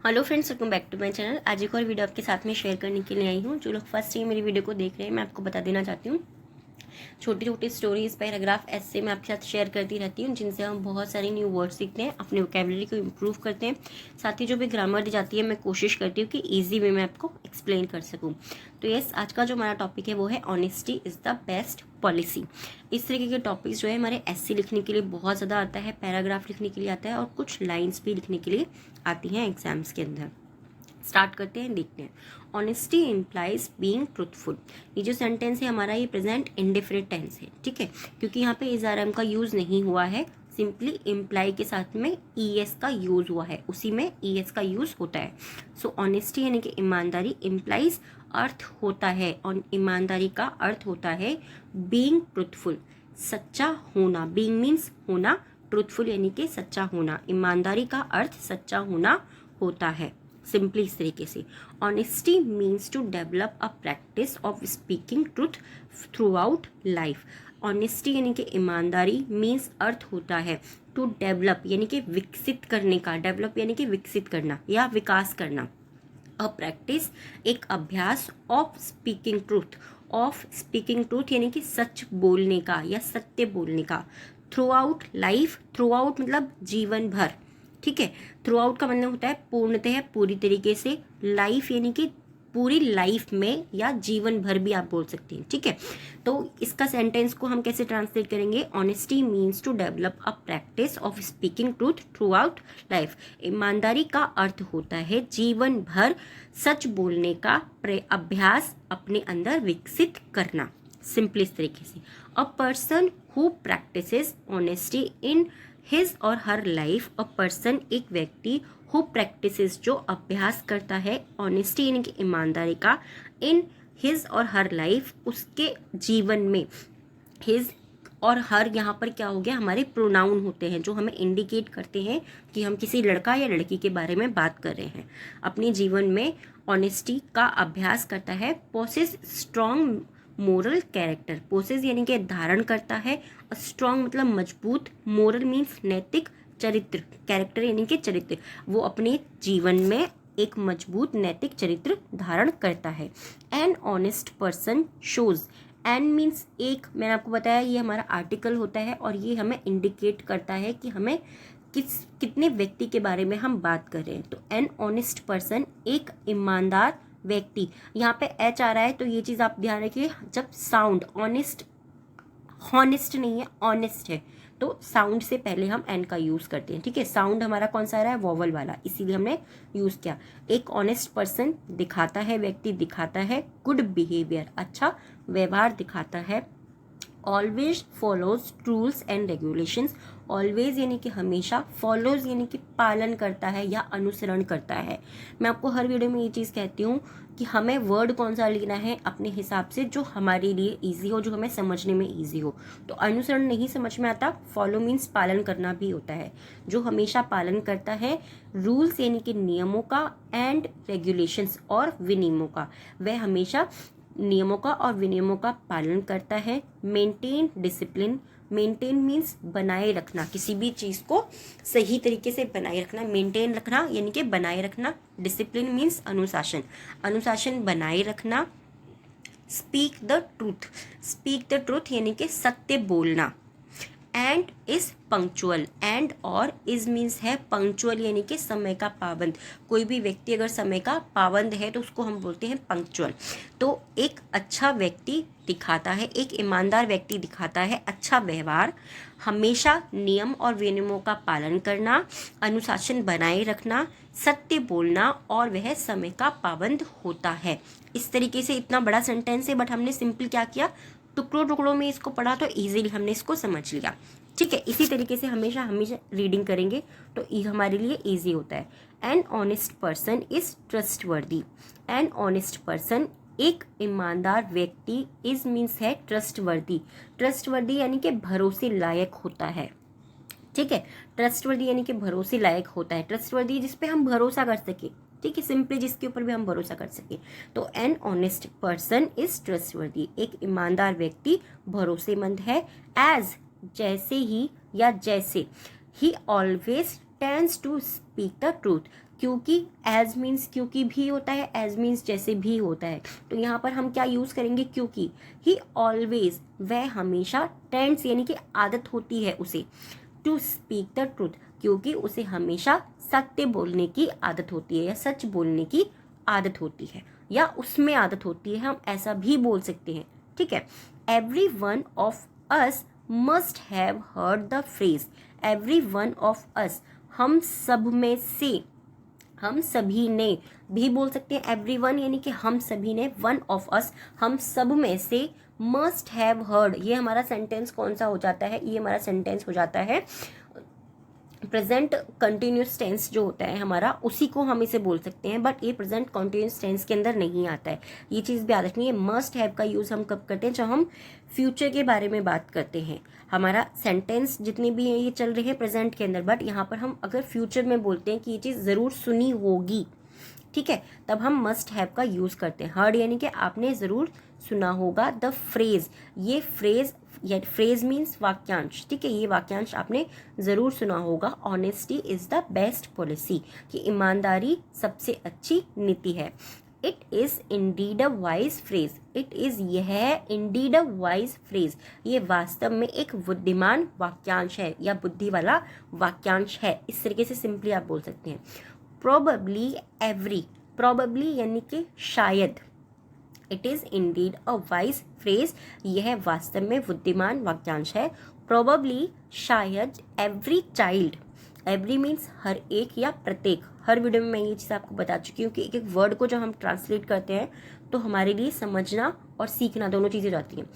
Hello friends, welcome back to my channel. आज एक और वीडियो आपके साथ में शेयर करने के लिए आई हूँ। जो लोग फर्स्ट टाइम मेरी वीडियो को देख रहे हैं, मैं आपको बता देना चाहती हूँ, छोटी छोटी स्टोरीज, पैराग्राफ ऐसे मैं आपके साथ शेयर करती रहती हूँ, जिनसे हम बहुत सारे न्यू वर्ड सीखते हैं, अपने वोकेबलरी को इम्प्रूव करते हैं। साथ ही जो भी ग्रामर दी जाती है, मैं कोशिश करती हूँ कि ईजी वे में आपको एक्सप्लेन कर सकूँ। तो यस, आज का जो हमारा टॉपिक है वो है honesty is the best policy. इस तरीके के टॉपिक्स जो है हमारे एससी लिखने के लिए बहुत ज़्यादा आता है, पैराग्राफ लिखने के लिए आता है और कुछ लाइन्स भी लिखने के लिए आती हैं एग्जाम्स के अंदर। स्टार्ट करते हैं, देखते हैं। Honesty implies being truthful. ये जो सेंटेंस है हमारा, ये प्रेजेंट इंडिफरेंट टेंस है, ठीक है, क्योंकि यहाँ पे इज आर एम का यूज नहीं हुआ है। सिंपली इम्प्लाई के साथ में एस का यूज हुआ है, उसी में एस का यूज होता है। सो ऑनेस्टी यानी कि ईमानदारी, इम्प्लाइज अर्थ होता है, और ईमानदारी का अर्थ होता है बीइंग ट्रूथफुल, सच्चा होना। बीइंग मीन्स होना, ट्रूथफुल यानी कि सच्चा होना। ईमानदारी का अर्थ सच्चा होना होता है। सिंपली इस तरीके से, honesty means to develop a practice of speaking truth throughout life. Honesty यानी कि ईमानदारी, मीन्स अर्थ होता है टू डेवलप यानी कि विकसित करने का, डेवलप यानी कि विकसित करना या विकास करना। अ प्रैक्टिस एक अभ्यास, of speaking truth, of speaking truth यानी कि सच बोलने का या सत्य बोलने का। Through out life, through out मतलब जीवन भर, ठीक है। थ्रू आउट का मतलब होता है पूर्णतः, पूरी तरीके से। लाइफ यानी कि पूरी लाइफ में या जीवन भर भी आप बोल सकते हैं, ठीक है। तो इसका सेंटेंस को हम कैसे ट्रांसलेट करेंगे? Honesty means to develop a practice of speaking truth throughout life. ईमानदारी का अर्थ होता है जीवन भर सच बोलने का अभ्यास अपने अंदर विकसित करना। सिंपली इस तरीके से, a person who practices honesty in his और हर लाइफ। अ पर्सन एक व्यक्ति, हु प्रैक्टिसेस जो अभ्यास करता है, ऑनेस्टी यानी कि ईमानदारी का, इन हिज और हर लाइफ उसके जीवन में। हिज और हर यहाँ पर क्या हो गया, हमारे प्रोनाउन होते हैं जो हमें इंडिकेट करते हैं कि हम किसी लड़का या लड़की के बारे में बात कर रहे हैं। अपने जीवन में ऑनेस्टी का अभ्यास करता है। Possess strong moral character, possess यानी कि धारण करता है, स्ट्रॉन्ग मतलब मजबूत, मोरल मीन्स नैतिक, चरित्र, कैरेक्टर यानी कि चरित्र, वो अपने जीवन में एक मजबूत नैतिक चरित्र धारण करता है। An honest person shows, an means एक, मैंने आपको बताया ये हमारा आर्टिकल होता है और ये हमें इंडिकेट करता है कि हमें कितने व्यक्ति के बारे में हम बात कर रहे हैं। तो एन ऑनेस्ट पर्सन एक ईमानदार व्यक्ति, यहाँ पे एच आ रहा है तो ये चीज़ आप ध्यान रखिए, जब साउंड ऑनेस्ट, हॉनेस्ट नहीं है, ऑनेस्ट है, तो साउंड से पहले हम एन का यूज करते हैं, ठीक है। साउंड हमारा कौन सा आ रहा है? वॉवल वाला, इसीलिए हमने यूज किया। एक ऑनेस्ट पर्सन दिखाता है, व्यक्ति दिखाता है गुड बिहेवियर, अच्छा व्यवहार दिखाता है। Always follows rules and regulations, always यानी कि हमेशा, फॉलोज यानी कि पालन करता है या अनुसरण करता है। मैं आपको हर वीडियो में ये चीज़ कहती हूँ कि हमें वर्ड कौन सा लिखना है अपने हिसाब से, जो हमारे लिए इजी हो, जो हमें समझने में इजी हो। तो अनुसरण नहीं समझ में आता, फॉलो मीन्स पालन करना भी होता है, जो हमेशा पालन करता है। रूल्स यानी कि नियमों का, एंड रेगुलेशंस और विनियमों का, वह हमेशा नियमों का और विनियमों का पालन करता है। मेंटेन डिसिप्लिन, मेंटेन मीन्स बनाए रखना, किसी भी चीज़ को सही तरीके से बनाए रखना, मेंटेन रखना यानी कि बनाए रखना। डिसिप्लिन मीन्स अनुशासन, अनुशासन बनाए रखना। Speak the truth, speak the truth यानी कि सत्य बोलना। एंड इज पंक्चुअल, एंड और इज मीन्स है पंक्चुअल यानी कि समय का पाबंद। कोई भी व्यक्ति अगर समय का पाबंद है तो उसको हम बोलते हैं पंक्चुअल। तो एक अच्छा व्यक्ति दिखाता है, एक ईमानदार व्यक्ति दिखाता है अच्छा व्यवहार, हमेशा नियम और विनियमों का पालन करना, अनुशासन बनाए रखना, सत्य बोलना, और वह समय का पाबंद होता है। इस तरीके से इतना बड़ा सेंटेंस है, बट हमने सिंपल क्या किया, टुकड़ों टुकड़ों में इसको पढ़ा तो इजीली हमने इसको समझ लिया, ठीक है। इसी तरीके से हमेशा हमेशा रीडिंग करेंगे तो ये हमारे लिए इजी होता है। An honest person is trustworthy, N honest person एक ईमानदार व्यक्ति, इज मीन्स है ट्रस्टवर्दी, ट्रस्टवर्दी यानी कि भरोसे लायक होता है, ठीक है। ट्रस्टवर्दी यानी कि भरोसे लायक होता है, ट्रस्टवर्दी जिसपे हम भरोसा कर सके, ठीक है, सिंपली जिसके ऊपर भी हम भरोसा कर सके। तो N honest person is trustworthy, एक ईमानदार व्यक्ति भरोसेमंद है। एज जैसे ही या जैसे, he always tends to speak the truth, क्योंकि एज मीन्स क्योंकि भी होता है, एज मीन्स जैसे भी होता है। तो यहाँ पर हम क्या यूज़ करेंगे, क्योंकि। ही ऑलवेज, वह हमेशा, टेंड्स यानी कि आदत होती है उसे, टू स्पीक द ट्रूथ, क्योंकि उसे हमेशा सत्य बोलने की आदत होती है या सच बोलने की आदत होती है या उसमें आदत होती है, हम ऐसा भी बोल सकते हैं। ठीक है। Every one of us must have heard the phrase, every one of us, हम सब में से, हम सभी ने भी बोल सकते हैं एवरी वन यानी कि हम सभी ने, वन ऑफ अस हम सब में से, मस्ट हैव हर्ड, ये हमारा सेंटेंस कौन सा हो जाता है, ये हमारा सेंटेंस हो जाता है प्रेजेंट कंटिन्यूस टेंस जो होता है हमारा, उसी को हम इसे बोल सकते हैं, बट ये प्रेजेंट कंटिन्यूस टेंस के अंदर नहीं आता है। ये चीज़ भी याद रखनी है। मस्ट हैव का यूज़ हम कब करते हैं, जब हम फ्यूचर के बारे में बात करते हैं। हमारा सेंटेंस जितने भी हैं ये चल रहे हैं प्रेजेंट के अंदर, बट यहाँ पर हम अगर फ्यूचर में बोलते हैं कि ये चीज़ ज़रूर सुनी होगी, ठीक है, तब हम मस्ट हैव का यूज़ करते हैं। हर्ड यानी कि आपने ज़रूर सुना होगा। द फ्रेज, ये फ्रेज मीन्स वाक्यांश, ठीक है, ये वाक्यांश आपने ज़रूर सुना होगा। Honesty is the best policy, कि ईमानदारी सबसे अच्छी नीति है। It is indeed a wise phrase, it is, यह है इंडीड अ वाइज फ्रेज, ये वास्तव में एक बुद्धिमान वाक्यांश है या बुद्धि वाला वाक्यांश है। इस तरीके से सिंपली आप बोल सकते हैं। प्रोबेबली एवरी, प्रोबेबली यानी कि शायद, it is indeed a wise phrase, यह वास्तव में बुद्धिमान वाक्यांश है। प्रोबेबली, शायद, एवरी चाइल्ड, एवरी मीन्स हर एक या प्रत्येक, हर वीडियो में मैं ये चीज़ आपको बता चुकी हूँ कि एक एक वर्ड को जब हम ट्रांसलेट करते हैं तो हमारे लिए समझना और सीखना दोनों चीज़ें हो जाती हैं,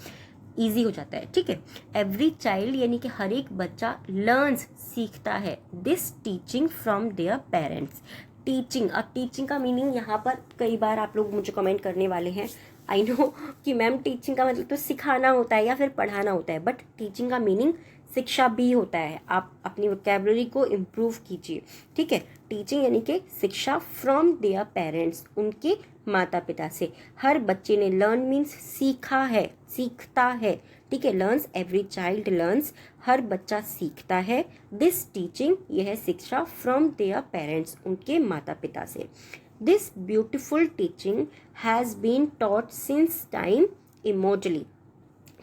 ईजी हो जाता है। ठीक है। एवरी चाइल्ड यानी कि हर एक बच्चा, लर्न्स सीखता है, this teaching from their parents. Teaching, अब टीचिंग का मीनिंग यहाँ पर कई बार आप लोग मुझे कमेंट करने वाले हैं, आई नो कि मैम टीचिंग का मतलब तो सिखाना होता है या फिर पढ़ाना होता है, बट टीचिंग का मीनिंग शिक्षा भी होता है। आप अपनी वोकैबुलरी को इम्प्रूव कीजिए। ठीक है। टीचिंग यानी कि शिक्षा फ्रॉम देयर पेरेंट्स, उनके माता पिता से। हर बच्चे ने, लर्न मीन्स सीखा है, सीखता है। ठीक है। लर्न्स, एवरी चाइल्ड लर्न्स, हर बच्चा सीखता है। दिस टीचिंग, यह शिक्षा, फ्रॉम देयर पेरेंट्स, उनके माता पिता से। This beautiful teaching has been taught since time immortally.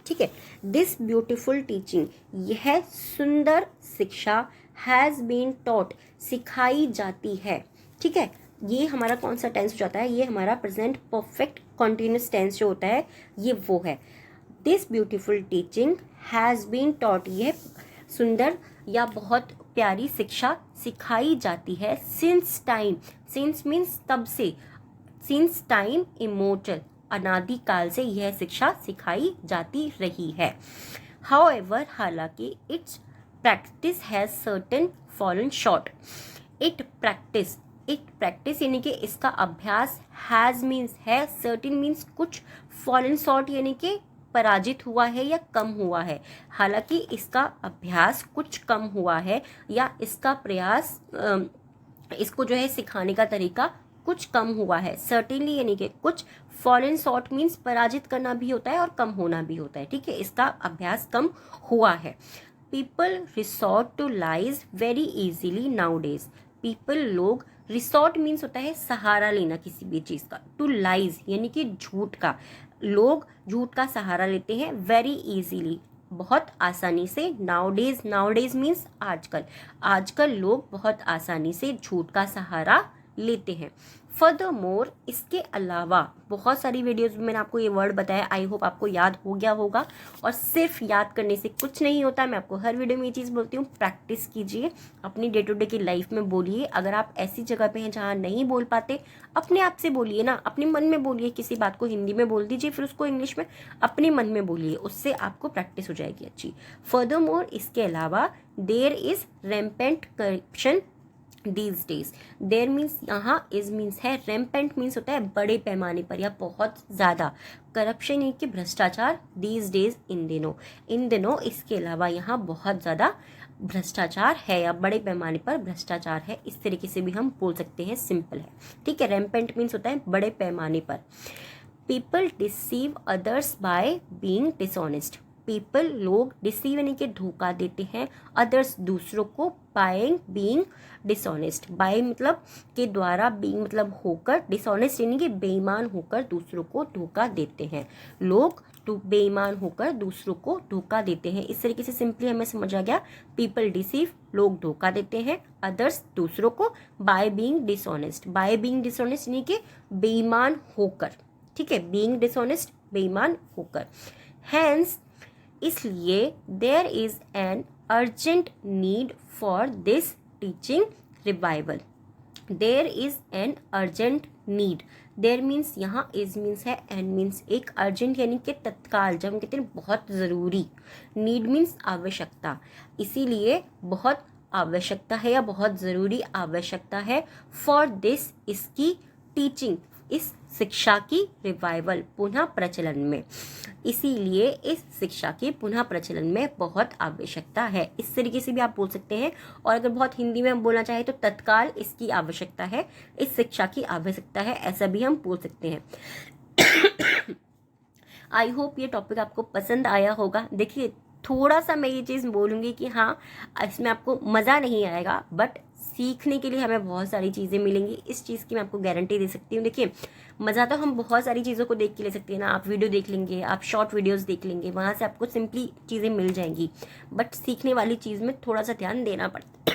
ठीक है। दिस ब्यूटिफुल टीचिंग, यह सुंदर शिक्षा, हैज़ बीन टॉट, सिखाई जाती है। ठीक है। ये हमारा कौन सा टेंस हो जाता है, ये हमारा प्रेजेंट परफेक्ट कॉन्टिन्यूस टेंस जो होता है ये वो है। This beautiful teaching has been taught, यह सुंदर या बहुत प्यारी शिक्षा सिखाई जाती है। सिंस टाइम, सिंस मीन्स तब से, सिंस टाइम इमोर्टल, अनादि काल से यह शिक्षा सिखाई जाती रही है। हाउएवर, हालांकि, it's practice has certain fallen short. It practice यानी कि इसका अभ्यास, हैज मीन्स है, सर्टेन मीन्स कुछ, फॉलन शॉर्ट यानी कि पराजित हुआ है या कम हुआ है। हालांकि इसका अभ्यास कुछ कम हुआ है या इसका प्रयास, इसको जो है सिखाने का तरीका कुछ कम हुआ है। सर्टेनली यानी कि कुछ, फॉलन शॉर्ट मीन्स पराजित करना भी होता है और कम होना भी होता है। ठीक है। इसका अभ्यास कम हुआ है। People resort to lies very easily nowadays. People, लोग, रिसोर्ट मीन्स होता है सहारा लेना किसी भी चीज़ का, टू लाइज यानी कि झूठ का, लोग झूठ का सहारा लेते हैं, वेरी इजीली बहुत आसानी से। नाउडेज मीन्स आजकल, आजकल लोग बहुत आसानी से झूठ का सहारा लेते हैं। फर्दरमोर, इसके अलावा, बहुत सारी वीडियोस में मैंने आपको ये वर्ड बताया, आई होप आपको याद हो गया होगा। और सिर्फ याद करने से कुछ नहीं होता, मैं आपको हर वीडियो में ये चीज़ बोलती हूँ, प्रैक्टिस कीजिए, अपनी डे टू डे की लाइफ में बोलिए। अगर आप ऐसी जगह पे हैं जहाँ नहीं बोल पाते, अपने आप से बोलिए ना, अपने मन में बोलिए, किसी बात को हिंदी में बोल दीजिए, फिर उसको इंग्लिश में अपने मन में बोलिए, उससे आपको प्रैक्टिस हो जाएगी अच्छी। फर्दरमोर, इसके अलावा, there is rampant corruption these days. There means यहाँ, इज मीन्स है, रैम्पेंट मीन्स होता है बड़े पैमाने पर या बहुत ज़्यादा, करप्शन यानी कि भ्रष्टाचार, दीज डेज इन दिनों, इसके अलावा यहाँ बहुत ज़्यादा भ्रष्टाचार है या बड़े पैमाने पर भ्रष्टाचार है, इस तरीके से भी हम बोल सकते हैं, सिंपल है। ठीक है। रैम्पेंट मीन्स होता है बड़े पैमाने पर। People deceive others by being dishonest. People लोग, डिसीव यानी कि धोखा देते हैं, अदर्स दूसरों को, बाइंग बीइंग डिसऑनेस्ट, बाय मतलब के द्वारा, बीइंग मतलब होकर, डिसऑनेस्ट यानी कि बेईमान होकर दूसरों को धोखा देते हैं। लोग बेईमान होकर दूसरों को धोखा देते हैं। इस तरीके से सिंपली हमें समझ आ गया, पीपल डिसीव लोग धोखा देते हैं, अदर्स दूसरों को, by being dishonest, by being dishonest यानी कि बेईमान होकर, ठीक है, बीइंग डिसऑनेस्ट बेईमान होकर। हैंस इसलिए there is an urgent need for this teaching revival. There is an urgent need, there means यहाँ इज मीन्स है, एन मीन्स एक, अर्जेंट यानी कि तत्काल, जब हम कहते हैं बहुत ज़रूरी, नीड मीन्स आवश्यकता, इसीलिए बहुत आवश्यकता है या बहुत ज़रूरी आवश्यकता है, फॉर दिस इसकी, टीचिंग इस शिक्षा की, रिवाइवल पुनः प्रचलन में, इसीलिए इस शिक्षा की पुनः प्रचलन में बहुत आवश्यकता है। इस तरीके से भी आप बोल सकते हैं, और अगर बहुत हिंदी में हम बोलना चाहें तो तत्काल इसकी आवश्यकता है, इस शिक्षा की आवश्यकता है, ऐसा भी हम बोल सकते हैं। आई होप ये टॉपिक आपको पसंद आया होगा। देखिए थोड़ा सा मैं ये चीज़ बोलूँगी कि हाँ इसमें आपको मज़ा नहीं आएगा, बट सीखने के लिए हमें बहुत सारी चीज़ें मिलेंगी, इस चीज़ की मैं आपको गारंटी दे सकती हूँ। देखिए मज़ा तो हम बहुत सारी चीज़ों को देख के ले सकते हैं ना, आप वीडियो देख लेंगे, आप शॉर्ट वीडियोस देख लेंगे, वहाँ से आपको सिंपली चीज़ें मिल जाएंगी, बट सीखने वाली चीज़ में थोड़ा सा ध्यान देना पड़ता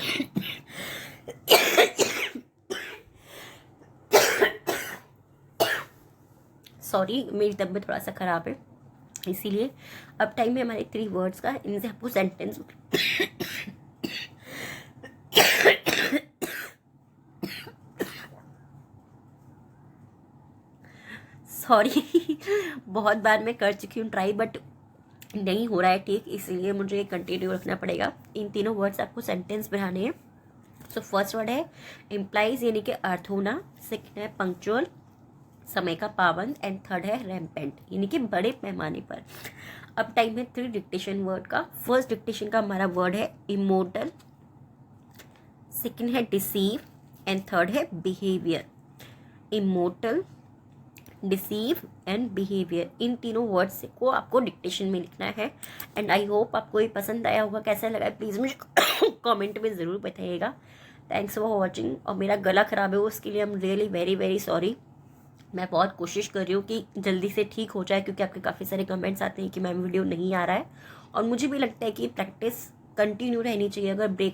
सॉरी मेरी तबीयत थोड़ा सा ख़राब है, इसीलिए अब टाइम है हमारे 3 वर्ड्स का, इनसे आपको सेंटेंस सॉरी बहुत बार मैं कर चुकी हूँ ट्राई, बट नहीं हो रहा है ठीक, इसलिए मुझे कंटिन्यू रखना पड़ेगा। इन तीनों वर्ड्स आपको सेंटेंस बनाने हैं। सो फर्स्ट वर्ड है इम्प्लाइज यानी कि अर्थ होना, सेकंड है पंक्चुअल समय का पाबंद, एंड थर्ड है रैम्पेंट यानी कि बड़े पैमाने पर। अब टाइम है 3 डिक्टेशन वर्ड का। फर्स्ट डिक्टेशन का हमारा वर्ड है इमोर्टल, सेकंड है डिसीव, एंड थर्ड है behaviour. Immortal, deceive and behaviour, इन तीनों वर्ड्स को आपको डिक्टेशन में लिखना है। एंड आई होप आपको ये पसंद आया होगा, कैसा लगा प्लीज़ मुझे कमेंट में ज़रूर बताइएगा। Thanks for watching. और मेरा गला ख़राब है उसके लिए I am really very very sorry. मैं बहुत कोशिश कर रही हूँ कि जल्दी से ठीक हो जाए, क्योंकि आपके काफ़ी सारे कमेंट्स आते हैं कि मैम वीडियो नहीं आ रहा है, और मुझे भी लगता है कि प्रैक्टिस कंटिन्यू रहनी चाहिए। अगर ब्रेक